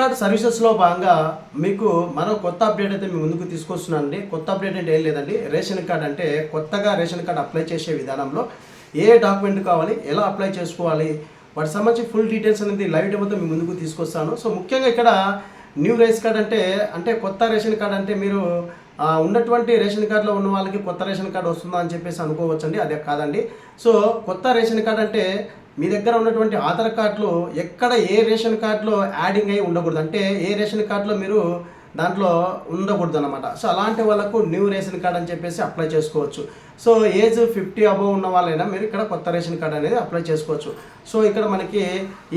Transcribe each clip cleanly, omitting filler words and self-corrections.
Card సర్వీసెస్లో భాగంగా మీకు మరో కొత్త అప్డేట్ అయితే మీ ముందుకు తీసుకొస్తున్నానండి. కొత్త అప్డేట్ అంటే ఏం లేదండి, రేషన్ కార్డ్ అంటే కొత్తగా రేషన్ కార్డ్ అప్లై చేసే విధానంలో ఏ డాక్యుమెంట్ కావాలి, ఎలా అప్లై చేసుకోవాలి, వాటికి సంబంధించి ఫుల్ డీటెయిల్స్ అనేది లైవ్ డెమోతో మీ ముందుకు తీసుకొస్తాను. సో ముఖ్యంగా ఇక్కడ న్యూ రేషన్ కార్డ్ అంటే కొత్త రేషన్ కార్డ్ అంటే మీరు ఉన్నటువంటి రేషన్ కార్డులో ఉన్న వాళ్ళకి కొత్త రేషన్ కార్డు వస్తుందా అని చెప్పేసి అనుకోవచ్చండి. అదే కాదండి. సో కొత్త రేషన్ కార్డ్ అంటే మీ దగ్గర ఉన్నటువంటి ఆధార్ కార్డులో ఎక్కడ ఏ రేషన్ కార్డులో యాడింగ్ అయి ఉండకూడదు, అంటే ఏ రేషన్ కార్డులో మీరు దాంట్లో ఉండకూడదు అనమాట. సో అలాంటి వాళ్ళకు న్యూ రేషన్ కార్డ్ అని చెప్పేసి అప్లై చేసుకోవచ్చు. సో ఏజ్ 50 అబోవ్ ఉన్న వాళ్ళైనా మీరు ఇక్కడ కొత్త రేషన్ కార్డ్ అనేది అప్లై చేసుకోవచ్చు. సో ఇక్కడ మనకి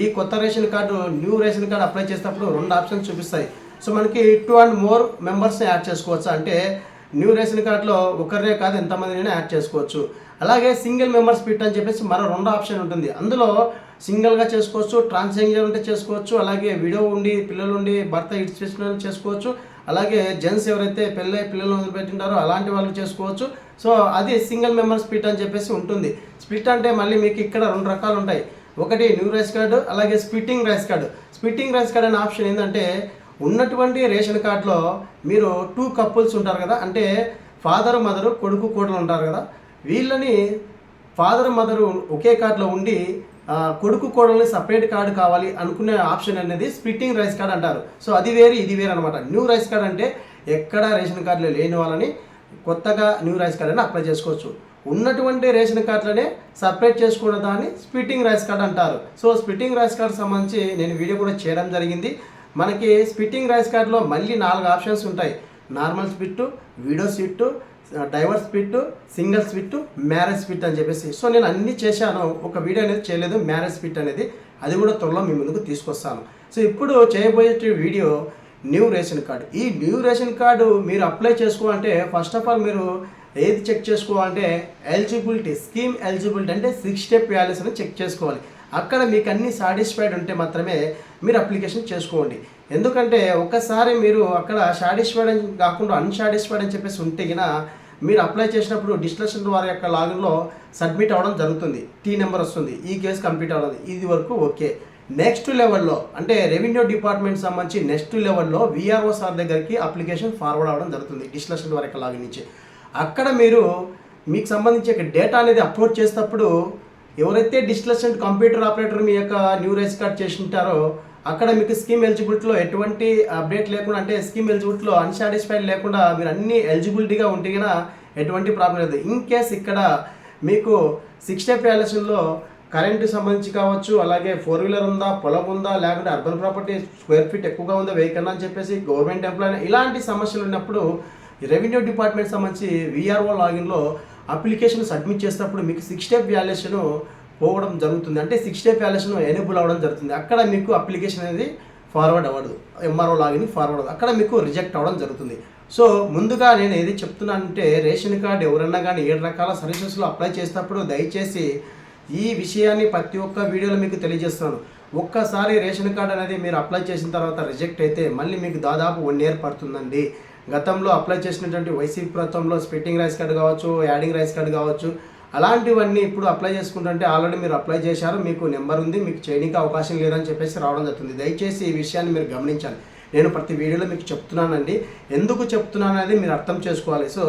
ఈ కొత్త ration card new ration card apply చేసేటప్పుడు 2 ఆప్షన్స్ చూపిస్తాయి. సో మనకి 2 and more మెంబర్స్ని యాడ్ చేసుకోవచ్చు, అంటే న్యూ రేషన్ కార్డులో ఒకరినే కాదు ఎంతమందినైనా యాడ్ చేసుకోవచ్చు. అలాగే సింగిల్ మెంబర్ స్ప్లిట్ అని చెప్పేసి మరో 2 ఆప్షన్ ఉంటుంది. అందులో సింగిల్గా చేసుకోవచ్చు, ట్రాన్స్జెండర్ ఉంటే చేసుకోవచ్చు, అలాగే విడో ఉండి పిల్లలు ఉండి భర్త ఇడ్స్పెషన్ చేసుకోవచ్చు, అలాగే జెంట్స్ ఎవరైతే పిల్లలు వదిలిపెట్టింటారో అలాంటి వాళ్ళు చేసుకోవచ్చు. సో అది సింగిల్ మెంబర్ స్ప్లిట్ అని చెప్పేసి ఉంటుంది. స్ప్లిట్ అంటే మళ్ళీ మీకు ఇక్కడ 2 రకాలు ఉంటాయి. ఒకటి న్యూ రైస్ కార్డు, అలాగే splitting rice card. Splitting rice card అనే ఆప్షన్ ఏంటంటే ఉన్నటువంటి రేషన్ కార్డులో మీరు 2 కపుల్స్ ఉంటారు కదా, అంటే ఫాదర్ మదరు కొడుకు కోడలు ఉంటారు కదా, వీళ్ళని ఫాదర్ మదరు ఒకే కార్డులో ఉండి కొడుకు కోడల్ని సపరేట్ కార్డు కావాలి అనుకునే ఆప్షన్ అనేది స్ప్లిట్టింగ్ రైస్ కార్డ్ అంటారు. సో అది వేరు ఇది వేరు అనమాట. న్యూ రైస్ కార్డ్ అంటే ఎక్కడ రేషన్ కార్డులో లేని వాళ్ళని కొత్తగా న్యూ రైస్ కార్డ్ అని అప్లై చేసుకోవచ్చు. ఉన్నటువంటి రేషన్ కార్డులనే సపరేట్ చేసుకున్న దాన్ని స్ప్లిట్టింగ్ రైస్ కార్డ్ అంటారు. సో స్ప్లిట్టింగ్ రైస్ కార్డ్ సంబంధించి నేను వీడియో కూడా చేయడం జరిగింది. మనకి స్ప్లిట్టింగ్ రైస్ కార్డులో మళ్ళీ 4 ఆప్షన్స్ ఉంటాయి. Normal split, widow split, divorce split, single split, marriage split అని చెప్పేసి. సో నేను అన్నీ చేశాను, ఒక వీడియో అనేది చేయలేదు మ్యారేజ్ స్ప్లిట్ అనేది. అది కూడా త్వరలో మీ ముందుకు తీసుకొస్తాను. సో ఇప్పుడు చేయబోయే వీడియో న్యూ రేషన్ కార్డు. ఈ న్యూ రేషన్ కార్డు మీరు అప్లై చేసుకోవాలంటే ఫస్ట్ ఆఫ్ ఆల్ మీరు ఏది చెక్ చేసుకోవాలంటే ఎలిజిబిలిటీ, స్కీమ్ ఎలిజిబిలిటీ అంటే 6 స్టెప్ వాల్యూస్ అని చెక్ చేసుకోవాలి. అక్కడ మీకు అన్ని సాటిస్ఫైడ్ ఉంటే మాత్రమే మీరు అప్లికేషన్ చేసుకోండి. ఎందుకంటే ఒక్కసారి మీరు అక్కడ సాటిస్ఫైడ్ అని కాకుండా అన్సాటిస్ఫైడ్ అని చెప్పేసి ఉంటే గిన మీరు అప్లై చేసినప్పుడు డిస్ట్రిక్ట్ వారి యొక్క లాగిన్లో సబ్మిట్ అవ్వడం జరుగుతుంది, టీ నెంబర్ వస్తుంది, ఈ కేసు కంప్లీట్ అవ్వదు, ఇది వరకు ఓకే. నెక్స్ట్ లెవెల్లో అంటే రెవెన్యూ డిపార్ట్మెంట్ సంబంధించి నెక్స్ట్ లెవెల్లో విఆర్ఓ సార్ దగ్గరికి అప్లికేషన్ ఫార్వర్డ్ అవ్వడం జరుగుతుంది డిస్ట్రిక్ట్ వారి యొక్క లాగిన్ నుంచి. అక్కడ మీకు సంబంధించి డేటా అనేది అప్లోడ్ చేసేటప్పుడు ఎవరైతే డిస్ట్రిక్ట్ కంప్యూటర్ ఆపరేటర్ మీ యొక్క న్యూ రేషన్ కార్డ్ చేసి ఉంటారో అక్కడ మీకు స్కీమ్ ఎలిజిబిలిటీలో ఎటువంటి అప్డేట్ లేకుండా, అంటే స్కీమ్ ఎలిజిబిలిటీలో అన్సాటిస్ఫైడ్ లేకుండా మీరు అన్ని ఎలిజిబిలిటీగా ఉంటే కన్నా ఎటువంటి ప్రాబ్లం లేదు. ఇన్ కేస్ ఇక్కడ మీకు 6 స్టెప్ వాల్యుయేషన్లో కరెంటు సంబంధించి కావచ్చు, అలాగే 4 వీలర్ ఉందా, పొలం ఉందా, లేకుంటే అర్బన్ ప్రాపర్టీ స్క్వేర్ ఫీట్ ఎక్కువగా ఉందా, వెహికల్ అని చెప్పేసి గవర్నమెంట్ ఎంప్లాయీ ఇలాంటి సమస్యలు ఉన్నప్పుడు రెవెన్యూ డిపార్ట్మెంట్ సంబంధించి విఆర్ఓ లాగిన్లో అప్లికేషన్ సబ్మిట్ చేసేటప్పుడు మీకు 6 స్టెప్ వాల్యుయేషన్ పోవడం జరుగుతుంది, అంటే 6 స్టెప్ వాల్యుయేషన్ ఎనేబుల్ అవ్వడం జరుగుతుంది. అక్కడ మీకు అప్లికేషన్ అనేది ఫార్వర్డ్ అవ్వదు, ఎంఆర్ఓ లాగిన్ ఫార్వర్డ్ అవ్వదు, అక్కడ మీకు రిజెక్ట్ అవ్వడం జరుగుతుంది. సో ముందుగా నేను ఏది చెప్తున్నానంటే రేషన్ కార్డు ఎవరన్నా కానీ 7 రకాల సర్వీసెస్లో అప్లై చేసేటప్పుడు దయచేసి ఈ విషయాన్ని ప్రతి ఒక్క వీడియోలో మీకు తెలియజేస్తున్నాను. ఒక్కసారి రేషన్ కార్డు అనేది మీరు అప్లై చేసిన తర్వాత రిజెక్ట్ అయితే మళ్ళీ మీకు దాదాపు 1 year పడుతుందండి. గతంలో అప్లై చేసినటువంటి వైసీపీ ప్రభుత్వంలో స్ప్లిట్టింగ్ రైస్ కార్డు కావచ్చు, యాడింగ్ రైస్ కార్డు కావచ్చు, అలాంటివన్నీ ఇప్పుడు అప్లై చేసుకుంటుంటే ఆల్రెడీ మీరు అప్లై చేశారు, మీకు నెంబర్ ఉంది, మీకు చేయడానికి అవకాశం లేదని చెప్పేసి రావడం జరుగుతుంది. దయచేసి ఈ విషయాన్ని మీరు గమనించాలి. నేను ప్రతి వీడియోలో మీకు చెప్తున్నానండి, ఎందుకు చెప్తున్నాను అనేది మీరు అర్థం చేసుకోవాలి. సో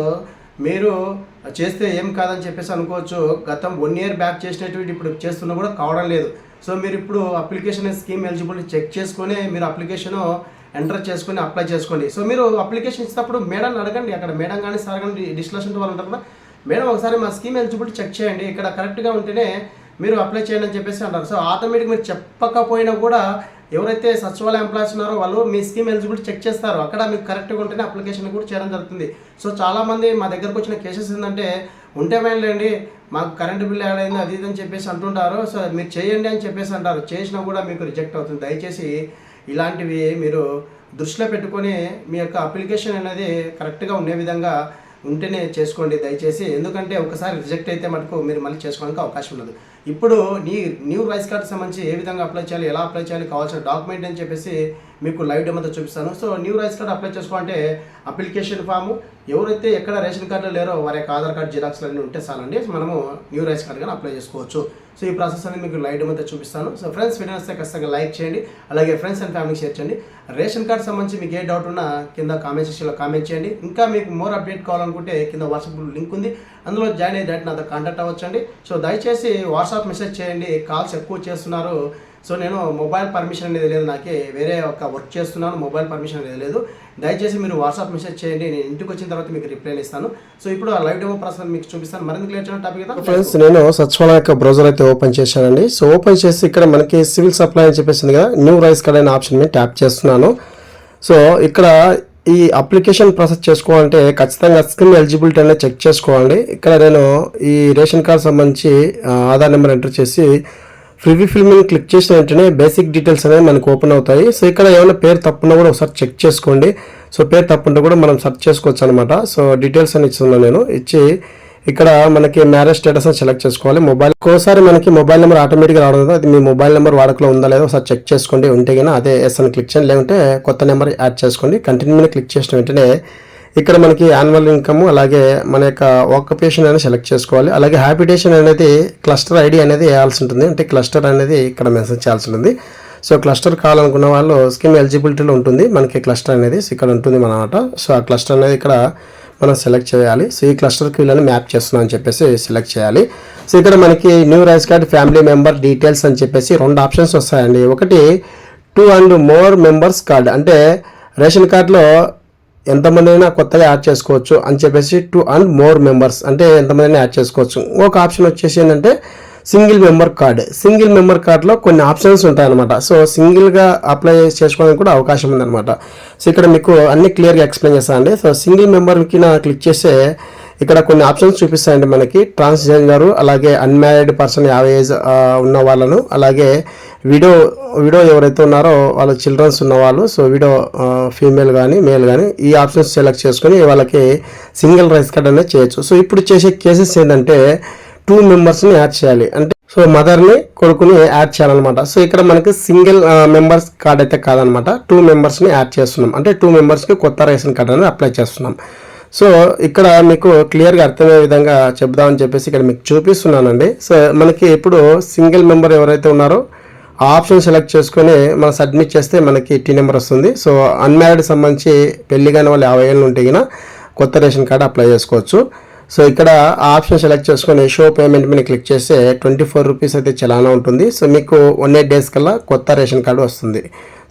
మీరు చేస్తే ఏం కాదని చెప్పేసి అనుకోవచ్చు, గతం 1 year బ్యాక్ చేసినటువంటి ఇప్పుడు చేస్తున్నా కూడా కావడం లేదు. సో మీరు ఇప్పుడు అప్లికేషన్ స్కీమ్ ఎలిజిబిలిటీ చెక్ చేసుకొని మీరు అప్లికేషన్ ఎంటర్ చేసుకొని అప్లై చేసుకోండి. సో మీరు అప్లికేషన్ ఇచ్చినప్పుడు మేడం అడగండి, అక్కడ మేడం కానీ సార్ కానీ డిస్ట్రిక్ట్ వాళ్ళు ఉంటారు కదా, మేడం ఒకసారి మా స్కీమ్ ఎలిజిబిలిటీ చెక్ చేయండి, ఇక్కడ కరెక్ట్గా ఉంటేనే మీరు అప్లై చేయండి అని చెప్పేసి అంటారు. సో ఆటోమేటిక్ మీరు చెప్పకపోయినా కూడా ఎవరైతే సచివాలయ ఎంప్లాయీస్ ఉన్నారో వాళ్ళు మీ స్కీమ్ ఎలిజిబిలిటీ చెక్ చేస్తారు, అక్కడ మీకు కరెక్ట్గా ఉంటేనే అప్లికేషన్ కూడా చేయడం జరుగుతుంది. సో చాలామంది మా దగ్గరకు వచ్చిన కేసెస్ ఏంటంటే ఉంటే మేలండి మాకు కరెంటు బిల్ యాడ్ అయింది అది ఇది అని చెప్పేసి అంటుంటారు. సో మీరు చేయండి అని చెప్పేసి అంటారు, చేసినా కూడా మీకు రిజెక్ట్ అవుతుంది. దయచేసి ఇలాంటివి మీరు దృష్టిలో పెట్టుకొని మీ యొక్క అప్లికేషన్ అనేది కరెక్ట్గా ఉండే విధంగా ఉంటేనే చేసుకోండి దయచేసి. ఎందుకంటే ఒకసారి రిజెక్ట్ అయితే మటుకు మీరు మళ్ళీ చేసుకోవడానికి అవకాశం ఉండదు. ఇప్పుడు న్యూ రైస్ కార్డ్ సంబంధించి ఏ విధంగా అప్లై చేయాలి, ఎలా అప్లై చేయాలి, కావాల్సిన డాక్యుమెంట్ అని చెప్పేసి మీకు లైవ్ డెమోతో చూపిస్తాను. So new rice card apply చేసుకోవాలంటే అప్లికేషన్ ఫాము, ఎవరైతే ఎక్కడ రేషన్ కార్డులో లేరో వారి యొక్క ఆధార్ కార్డ్ జిరాక్స్లు అన్నీ ఉంటే చాలండి, మనము న్యూ రైస్ కార్డ్ కానీ అప్లై చేసుకోవచ్చు. సో ఈ ప్రాసెస్ అనేది మీకు లైవ్ డెమోతో చూపిస్తాను. సో ఫ్రెండ్స్, వీడియో వస్తే ఖచ్చితంగా లైక్ చేయండి, అలాగే ఫ్రెండ్స్ అండ్ ఫ్యామిలీకి షేర్ చేయండి. రేషన్ కార్డ్ సంబంధించి మీకు ఏ డౌట్ ఉన్నా కింద కామెంట్ సెక్షన్లో కామెంట్ చేయండి. ఇంకా మీకు మోర్ అప్డేట్ కావాలనుకుంటే కింద వాట్సాప్ లింక్ ఉంది, అందులో జాయిన్ అయ్యి డైరెక్ట్ నాతో కాంటాక్ట్ అవ్వచ్చండి. సో దయచేసి వాట్సాప్ మెసేజ్ చేయండి, కాల్స్ ఎక్కువ చేస్తున్నారు. సో నేను మొబైల్ పర్మిషన్ అనేది లేదు, నాకే వేరే ఒక వర్క్ చేస్తున్నాను, మొబైల్ పర్మిషన్ అనేది లేదు. దయచేసి మీరు వాట్సాప్ మెసేజ్ చేయండి, నేను ఇంటికి వచ్చిన తర్వాత మీకు రిప్లై ఇస్తాను. సో ఇప్పుడు ఆ లైవ్ డెమో ప్రాసెస్ మీకు చూపిస్తాను. మరింత క్లియర్ చేయడం టాపిక్ కదా ఫ్రెండ్స్, నేను సచివాలయ యొక్క బ్రౌజర్ అయితే ఓపెన్ చేశానండి. సో ఓపెన్ చేసి ఇక్కడ మనకి సివిల్ సప్లై అని చెప్పేసింది కదా, న్యూ రైస్ కార్డ్ అనే ఆప్షన్ మీద ట్యాప్ చేస్తున్నాను. సో ఇక్కడ ఈ అప్లికేషన్ ప్రాసెస్ చేసుకోవాలంటే ఖచ్చితంగా స్కిమ్ ఎలిజిబిలిటీ అనేది చెక్ చేసుకోవాలి. ఇక్కడ నేను ఈ రేషన్ కార్డ్ సంబంధించి ఆధార్ నెంబర్ ఎంటర్ చేసి ప్రివ్యూ ఫిల్మ్ని క్లిక్ చేసిన వెంటనే బేసిక్ డీటెయిల్స్ అనేవి మనకు ఓపెన్ అవుతాయి. సో ఇక్కడ ఏమైనా పేరు తప్పున్నా కూడా ఒకసారి చెక్ చేసుకోండి. సో పేరు తప్పుంటే కూడా మనం సెర్చ్ చేసుకోవచ్చు అనమాట. సో డీటెయిల్స్ అని ఇస్తున్నాను నేను, ఇచ్చి ఇక్కడ మనకి మ్యారేజ్ స్టేటస్ అని సెలెక్ట్ చేసుకోవాలి. ఒక్కోసారి మనకి మొబైల్ నెంబర్ ఆటోమేటిక్గా రావడం కదా, అది మీ మొబైల్ నెంబర్ వాడుకలో ఉందా లేదా ఒకసారి చెక్ చేసుకోండి. ఉంటే కానీ అదే ఎస్ అని క్లిక్ చేయండి, లేకుంటే కొత్త నెంబర్ యాడ్ చేసుకోండి. కంటిన్యూ మీద క్లిక్ చేసిన వెంటనే ఇక్కడ మనకి యాన్యువల్ ఇన్కమ్, అలాగే మన యొక్క ఆక్యుపేషన్ అనేది సెలెక్ట్ చేసుకోవాలి. అలాగే హ్యాబిటేషన్ అనేది క్లస్టర్ ఐడి అనేది వేయాల్సి ఉంటుంది, అంటే క్లస్టర్ అనేది ఇక్కడ మెన్షన్ చేయాల్సి ఉంటుంది. సో క్లస్టర్ కావాలనుకున్న వాళ్ళు స్కీమ్ ఎలిజిబిలిటీలో ఉంటుంది మనకి క్లస్టర్ అనేది ఇక్కడ ఉంటుంది అన్నమాట. సో ఆ క్లస్టర్ అనేది ఇక్కడ మనం సెలెక్ట్ చేయాలి. సో ఈ క్లస్టర్కి వీళ్ళని మ్యాప్ చేస్తున్నాం అని చెప్పేసి సెలెక్ట్ చేయాలి. సో ఇక్కడ మనకి new rice card family member details అని చెప్పేసి 2 ఆప్షన్స్ వస్తాయండి. ఒకటి 2 and more మెంబర్స్ కార్డ్, అంటే రేషన్ కార్డులో ఎంతమంది అయినా కొత్తగా యాడ్ చేసుకోవచ్చు అని చెప్పేసి 2 and more మెంబర్స్ అంటే ఎంతమంది అయినా యాడ్ చేసుకోవచ్చు. ఒక ఆప్షన్ వచ్చేసి ఏంటంటే single member card. Single member కార్డులో కొన్ని ఆప్షన్స్ ఉంటాయన్నమాట. సో సింగిల్గా అప్లై చేసుకోవడానికి కూడా అవకాశం ఉందన్నమాట. సో ఇక్కడ మీకు అన్ని క్లియర్గా ఎక్స్ప్లెయిన్ చేస్తానండి. సో సింగిల్ మెంబర్కి క్లిక్ చేస్తే ఇక్కడ కొన్ని ఆప్షన్స్ చూపిస్తాయండి మనకి. ట్రాన్స్జెండర్, అలాగే అన్మ్యారీడ్ పర్సన్ 50 ఏజ్ ఉన్న వాళ్ళను, అలాగే విడో ఎవరైతే ఉన్నారో వాళ్ళ చిల్డ్రన్స్ ఉన్నవాళ్ళు, సో విడో ఫీమేల్ కానీ మేల్ కానీ ఈ ఆప్షన్స్ సెలెక్ట్ చేసుకొని వాళ్ళకి సింగిల్ రైస్ కార్డ్ అనేది చేయొచ్చు. సో ఇప్పుడు చేసే కేసెస్ ఏంటంటే 2 మెంబర్స్ని యాడ్ చేయాలి, అంటే సో మదర్ని కొడుకుని యాడ్ చేయాలన్నమాట. సో ఇక్కడ మనకి సింగిల్ మెంబర్స్ కార్డ్ అయితే కాదనమాట, 2 మెంబర్స్ని యాడ్ చేస్తున్నాం, అంటే 2 మెంబర్స్కి కొత్త రేషన్ కార్డ్ అనేది అప్లై చేస్తున్నాం. సో ఇక్కడ మీకు క్లియర్గా అర్థమయ్యే విధంగా చెప్దామని చెప్పేసి ఇక్కడ మీకు చూపిస్తున్నానండి. సో మనకి ఇప్పుడు సింగిల్ మెంబర్ ఎవరైతే ఉన్నారో ఆ ఆప్షన్ సెలెక్ట్ చేసుకొని మనం సబ్మిట్ చేస్తే మనకి టీ నెంబర్ వస్తుంది. సో అన్మ్యారీడ్ సంబంధించి పెళ్లి కాని వాళ్ళు 50 ఏళ్ళు ఉంటే కినా కొత్త రేషన్ కార్డు అప్లై చేసుకోవచ్చు. సో ఇక్కడ ఆ ఆప్షన్ సెలెక్ట్ చేసుకొని షో పేమెంట్ మీద క్లిక్ చేస్తే 24 రూపీస్ అయితే చలానా ఉంటుంది. సో మీకు 18 days కల్లా కొత్త రేషన్ కార్డు వస్తుంది.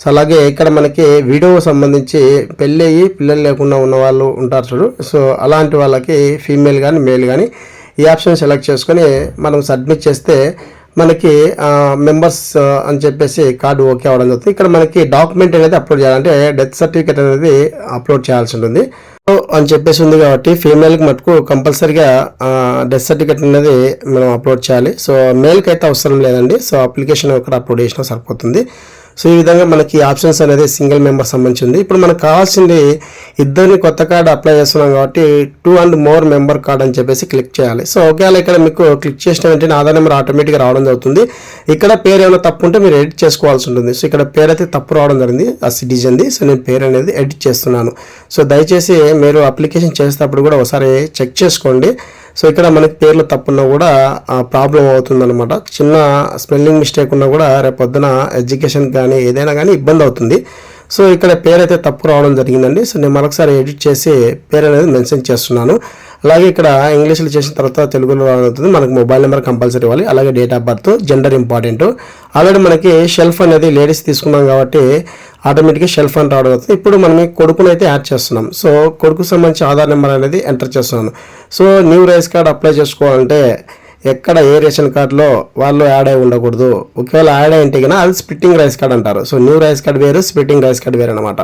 సో అలాగే ఇక్కడ మనకి వీడియో సంబంధించి పెళ్ళి అయ్యి పిల్లలు లేకుండా ఉన్న వాళ్ళు ఉంటారు చూడు, సో అలాంటి వాళ్ళకి ఫీమేల్ కానీ మేల్ కానీ ఈ ఆప్షన్ సెలెక్ట్ చేసుకొని మనం సబ్మిట్ చేస్తే మనకి మెంబర్స్ అని చెప్పేసి కార్డు ఓకే అవ్వడం జరుగుతుంది. ఇక్కడ మనకి డాక్యుమెంట్ అనేది అప్లోడ్ చేయాలంటే డెత్ సర్టిఫికేట్ అనేది అప్లోడ్ చేయాల్సి ఉంటుంది అని చెప్పేసి ఉంది కాబట్టి ఫీమేల్కి మటుకు కంపల్సరీగా డెత్ సర్టిఫికేట్ అనేది మనం అప్లోడ్ చేయాలి. సో మేల్కి అయితే అవసరం లేదండి. సో అప్లికేషన్ ఒకటి అప్లోడ్ చేసినా సరిపోతుంది. సో ఈ విధంగా మనకి ఆప్షన్స్ అనేది సింగిల్ మెంబర్ సంబంధించింది. ఇప్పుడు మనకు కావాల్సింది ఇద్దరిని కొత్త కార్డు అప్లై చేస్తున్నాం కాబట్టి 2 and more మెంబర్ కార్డ్ అని చెప్పేసి క్లిక్ చేయాలి. సో ఒకవేళ ఇక్కడ మీకు క్లిక్ చేసిన వెంటనే ఆధార్ నెంబర్ ఆటోమేటిక్గా రావడం జరుగుతుంది. ఇక్కడ పేరు ఏమైనా తప్పు ఉంటే మీరు ఎడిట్ చేసుకోవాల్సి ఉంటుంది. సో ఇక్కడ పేరు అయితే తప్పు రావడం జరిగింది ఆ సిటిజన్ది. సో నేను పేరు అనేది ఎడిట్ చేస్తున్నాను. సో దయచేసి మీరు అప్లికేషన్ చేసేటప్పుడు కూడా ఒకసారి చెక్ చేసుకోండి. సో ఇక్కడ మనకి పేర్లు తప్పున్నా కూడా ప్రాబ్లం అవుతుందన్నమాట. చిన్న స్పెల్లింగ్ మిస్టేక్ ఉన్నా కూడా రేపు పొద్దున ఎడ్యుకేషన్ కానీ ఏదైనా కానీ ఇబ్బంది అవుతుంది. సో ఇక్కడ పేరు అయితే తప్పు రావడం జరిగిందండి. సో నేను మరొకసారి ఎడిట్ చేసి పేరు అనేది మెన్షన్ చేస్తున్నాను. అలాగే ఇక్కడ ఇంగ్లీష్లో చేసిన తర్వాత తెలుగులో రావడం అవుతుంది. మనకు మొబైల్ నెంబర్ కంపల్సరీ ఇవ్వాలి, అలాగే date of birth, gender important. Already మనకి షెల్ఫ్ అనేది లేడీస్ తీసుకున్నాం కాబట్టి ఆటోమేటిక్గా షెల్ఫ్ అని రావడం అవుతుంది. ఇప్పుడు మనం కొడుకుని అయితే యాడ్ చేస్తున్నాం. సో కొడుకు సంబంధించి ఆధార్ నెంబర్ అనేది ఎంటర్ చేస్తున్నాను. So new rice card apply చేసుకోవాలంటే ఎక్కడ ఏ రేషన్ కార్డులో వాళ్ళు యాడ్ అయి ఉండకూడదు. ఒకవేళ యాడ్ అయింటే కన్నా అది స్ప్లిట్టింగ్ రైస్ కార్డ్ అంటారు. సో న్యూ రైస్ కార్డ్ వేరు, స్ప్లిట్టింగ్ రైస్ కార్డ్ వేరు అనమాట.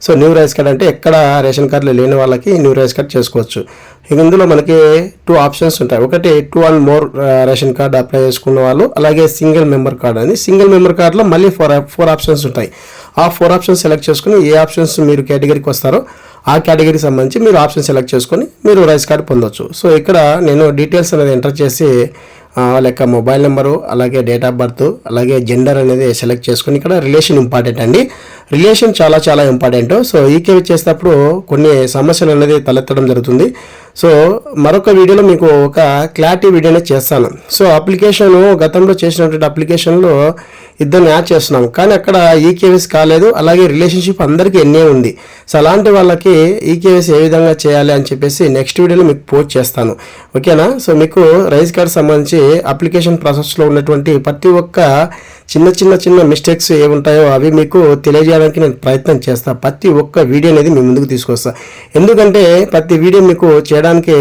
సో న్యూ రైస్ కార్డ్ అంటే ఎక్కడ రేషన్ కార్డులో లేని వాళ్ళకి న్యూ రైస్ కార్డ్ చేసుకోవచ్చు. ఇందులో మనకి 2 ఆప్షన్స్ ఉంటాయి. ఒకటి 2 and more ration card apply చేసుకున్న వాళ్ళు, అలాగే సింగిల్ మెంబర్ కార్డ్ అని. సింగిల్ మెంబర్ కార్డులో మళ్ళీ 4 ఆప్షన్స్ ఉంటాయి. ఆ 4 ఆప్షన్స్ సెలెక్ట్ చేసుకుని ఏ ఆప్షన్స్ మీరు కేటగిరీకి వస్తారో ఆ కేటగిరీకి సంబంధించి మీరు ఆప్షన్ సెలెక్ట్ చేసుకొని మీరు రైస్ కార్డ్ పొందొచ్చు. సో ఇక్కడ నేను డీటెయిల్స్ అనేది ఎంటర్ చేసి వాళ్ళ యొక్క మొబైల్ నెంబరు, అలాగే డేట్ ఆఫ్ బర్త్, అలాగే జెండర్ అనేది సెలెక్ట్ చేసుకొని ఇక్కడ రిలేషన్ ఇంపార్టెంట్ అండి. రిలేషన్ చాలా చాలా ఇంపార్టెంట్. సో ఈకేవై చేసేటప్పుడు కొన్ని సమస్యలు అనేది తలెత్తడం జరుగుతుంది. సో మరొక వీడియోలో మీకు ఒక క్లారిటీ వీడియోనే చేస్తాను. సో అప్లికేషన్ గతంలో చేసినటువంటి అప్లికేషన్లో ఇద్దరిని యాడ్ చేస్తున్నాం, కానీ అక్కడ ఈకేవైసీ కాలేదు, అలాగే రిలేషన్షిప్ అందరికీ ఎన్నే ఉంది. సో అలాంటి వాళ్ళకి ఈకేవైసీ ఏ విధంగా చేయాలి అని చెప్పేసి నెక్స్ట్ వీడియోలో మీకు పోస్ట్ చేస్తాను, ఓకేనా. సో మీకు రైస్ కార్డ్ సంబంధించి అప్లికేషన్ ప్రాసెస్లో ఉన్నటువంటి ప్రతి ఒక్క చిన్న మిస్టేక్స్ ఏముంటాయో అవి మీకు తెలియజేయడానికి నేను ప్రయత్నం చేస్తాను. ప్రతి ఒక్క వీడియో అనేది మీ ముందుకు తీసుకొస్తాను. ఎందుకంటే ప్రతి వీడియో మీకు చేయడానికి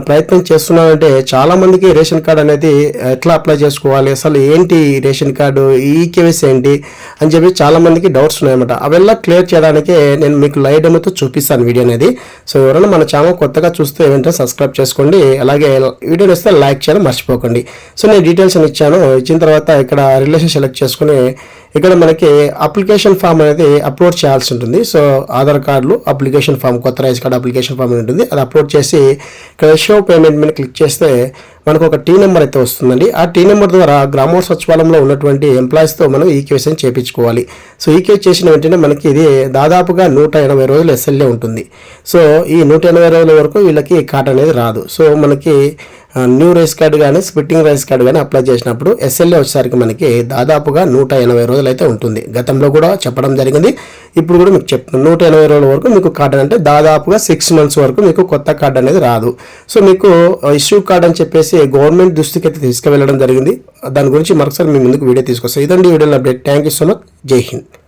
ప్రయత్నం చేస్తున్నానంటే చాలామందికి రేషన్ కార్డ్ అనేది ఎట్లా అప్లై చేసుకోవాలి, అసలు ఏంటి రేషన్ కార్డు, ఈకేవైసీ ఏంటి అని చెప్పి చాలామందికి డౌట్స్ ఉన్నాయన్నమాట. అవెల్లా క్లియర్ చేయడానికే నేను మీకు లైవ్ డెమోతో చూపిస్తాను వీడియో అనేది. సో ఎవరైనా మన ఛానల్ కొత్తగా చూస్తే వెంటనే సబ్స్క్రైబ్ చేసుకోండి, అలాగే వీడియోని ఇస్తే లైక్ చేయడం మర్చిపోకండి. సో నేను డీటెయిల్స్ అని ఇచ్చాను. ఇచ్చిన తర్వాత ఇక్కడ రిలేషన్ సెలెక్ట్ చేసుకుని ఇక్కడ మనకి అప్లికేషన్ ఫామ్ అనేది అప్లోడ్ చేయాల్సి ఉంటుంది. సో ఆధార్ కార్డులు అప్లికేషన్ ఫామ్, కొత్త రైస్ కార్డు అప్లికేషన్ ఫామ్ ఉంటుంది, అది అప్లోడ్ చేసి ఇక్కడ షో పేమెంట్ మీద క్లిక్ చేస్తే మనకు ఒక టీ నెంబర్ అయితే వస్తుందండి. ఆ టీ నెంబర్ ద్వారా గ్రామోత్సవ సచివాలయంలో ఉన్నటువంటి ఎంప్లాయీస్తో మనం ఈకేవైసీ చేయించుకోవాలి. సో ఈకేవైసీ చేసిన వెంటనే మనకి ఇది దాదాపుగా 180 రోజులు ఎస్ఎల్ఏ ఉంటుంది. సో ఈ 180 రోజుల వరకు వీళ్ళకి కార్డ్ అనేది రాదు. సో మనకి న్యూ రైస్ కార్డు కానీ స్ప్లిట్టింగ్ రైస్ కార్డు కానీ అప్లై చేసినప్పుడు ఎస్ఎల్ఏ వచ్చేసరికి మనకి దాదాపుగా 180 రోజులు అయితే ఉంటుంది. గతంలో కూడా చెప్పడం జరిగింది, ఇప్పుడు కూడా మీకు చెప్తున్నాను. 180 రోజుల వరకు మీకు కార్డు అంటే దాదాపుగా 6 months వరకు మీకు కొత్త కార్డు అనేది రాదు. సో మీకు ఇష్యూ కార్డు అని చెప్పేసి గవర్నమెంట్ దృష్టికి అయితే తీసుకువెళ్ళడం జరిగింది. దాని గురించి మరొకసారి మీ ముందుకు వీడియో తీసుకొస్తాను. ఇదండి వీడియోలో update. Thank you so much. జై హింద్.